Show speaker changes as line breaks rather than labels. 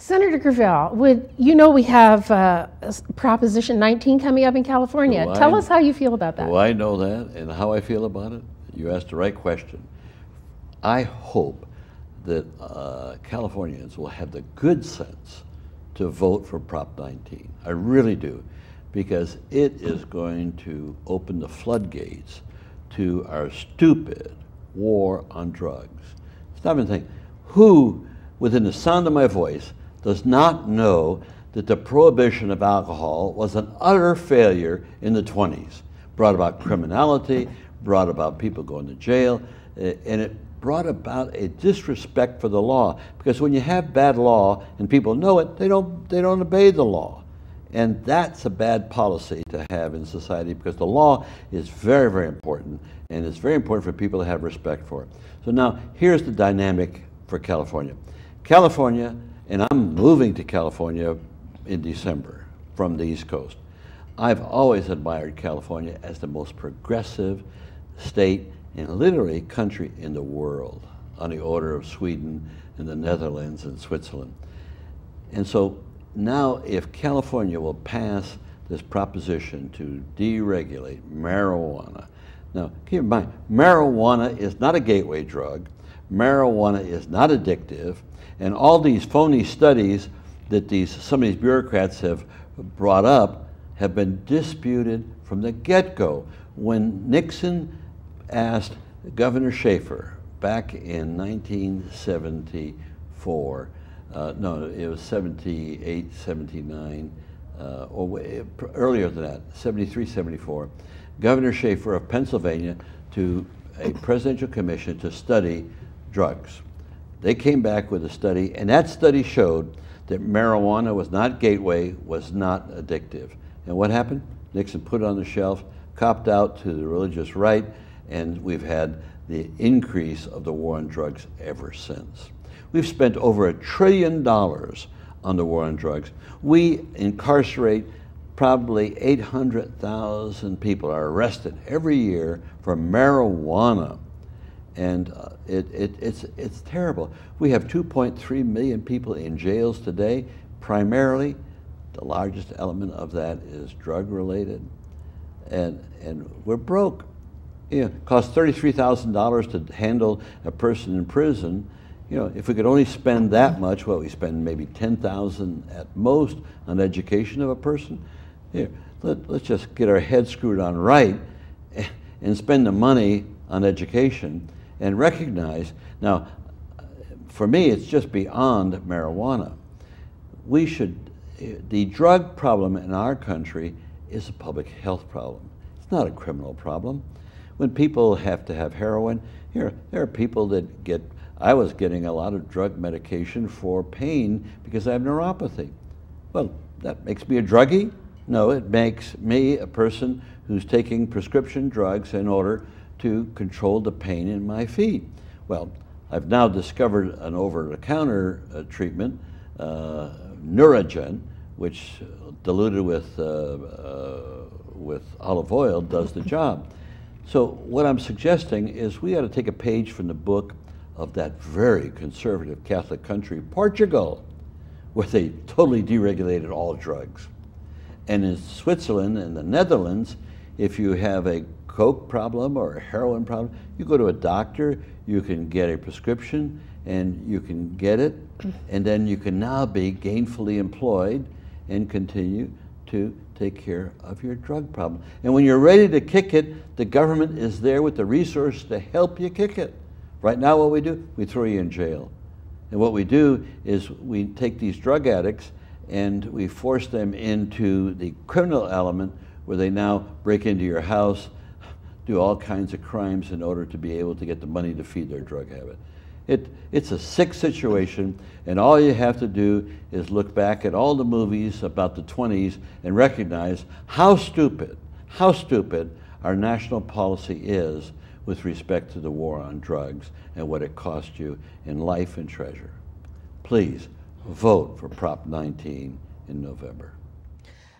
Senator Gravelle, we have Proposition 19 coming up in California. Tell us how you feel about that.
Do I know that and how I feel about it? You asked the right question. I hope that Californians will have the good sense to vote for Prop 19. I really do, because it is going to open the floodgates to our stupid war on drugs. Stop and think, who within the sound of my voice does not know that the prohibition of alcohol was an utter failure in the 20s? Brought about criminality, brought about people going to jail, and it brought about a disrespect for the law. Because when you have bad law and people know it, they don't obey the law. And that's a bad policy to have in society, because the law is very, very important, and it's very important for people to have respect for it. So now, here's the dynamic for California. California, and I'm moving to California in December from the East Coast. I've always admired California as the most progressive state and literally country in the world, on the order of Sweden and the Netherlands and Switzerland. And so now, if California will pass this proposition to deregulate marijuana. Now, keep in mind, marijuana is not a gateway drug. Marijuana is not addictive. And all these phony studies that some of these bureaucrats have brought up have been disputed from the get-go. When Nixon asked Governor Schaefer back in 1974, no, it was 78, 79, or earlier than that, 73, 74, Governor Schaefer of Pennsylvania to a presidential commission to study drugs. They came back with a study, and that study showed that marijuana was not gateway, was not addictive. And what happened? Nixon put it on the shelf, copped out to the religious right, and we've had the increase of the war on drugs ever since. We've spent over $1 trillion on the war on drugs. We incarcerate probably 800,000 people are arrested every year for marijuana. And it's terrible. We have 2.3 million people in jails today. Primarily, the largest element of that is drug-related. And we're broke. It costs $33,000 to handle a person in prison. If we could only spend that much, we spend maybe $10,000 at most on education of a person. Let's just get our heads screwed on right and spend the money on education and recognize. Now, for me, it's just beyond marijuana. The drug problem in our country is a public health problem. It's not a criminal problem. When people have to have heroin, there are people that I was getting a lot of drug medication for pain because I have neuropathy. Well, that makes me a druggie? No, it makes me a person who's taking prescription drugs in order to control the pain in my feet. Well, I've now discovered an over-the-counter treatment, Neurogen, which diluted with olive oil does the job. So what I'm suggesting is we ought to take a page from the book of that very conservative Catholic country, Portugal, where they totally deregulated all drugs. And in Switzerland and the Netherlands, if you have a coke problem or a heroin problem, you go to a doctor, you can get a prescription, and you can get it, and then you can now be gainfully employed and continue to take care of your drug problem. And when you're ready to kick it, the government is there with the resources to help you kick it. Right now what we do, we throw you in jail. And what we do is we take these drug addicts and we force them into the criminal element where they now break into your house, do all kinds of crimes in order to be able to get the money to feed their drug habit. It's a sick situation, and all you have to do is look back at all the movies about the 20s and recognize how stupid our national policy is with respect to the war on drugs and what it cost you in life and treasure. Please vote for Prop 19 in November.